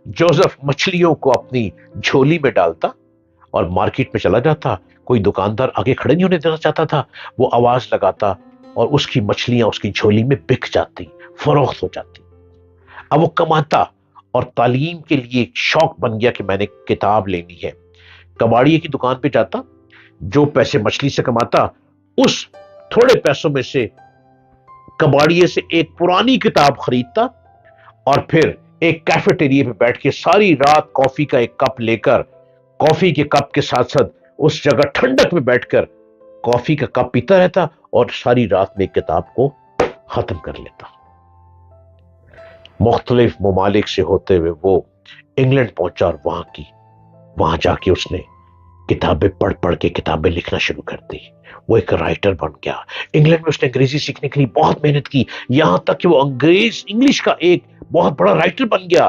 Joseph मछलियों को अपनी झोली में डालता और मार्केट में चला जाता। कोई दुकानदार आगे खड़े नहीं होने देना चाहता था। वो आवाज लगाता और उसकी मछलियां उसकी झोली में बिक जाती, फरोख्त हो जाती। अब वो कमाता और तालीम के लिए एक शौक बन गया कि मैंने किताब लेनी है। कबाड़िए की दुकान पे जाता, जो पैसे मछली से कमाता उस थोड़े पैसों में से कबाड़िए से एक पुरानी किताब खरीदता और फिर एक कैफेटेरिया पे बैठ के सारी रात कॉफी का एक कप लेकर, कॉफी के कप के साथ साथ उस जगह ठंडक में बैठकर कॉफी का कप पीता रहता और सारी रात में एक किताब को खत्म कर लेता। मुख्तलिफ ममालिक से होते हुए वो इंग्लैंड पहुंचा और वहां जाके उसने किताबें पढ़ पढ़ के किताबें लिखना शुरू कर दी। वो एक राइटर बन गया। इंग्लैंड में उसने अंग्रेजी सीखने के लिए बहुत मेहनत की, यहां तक कि वो अंग्रेज इंग्लिश का एक बहुत बड़ा राइटर बन गया।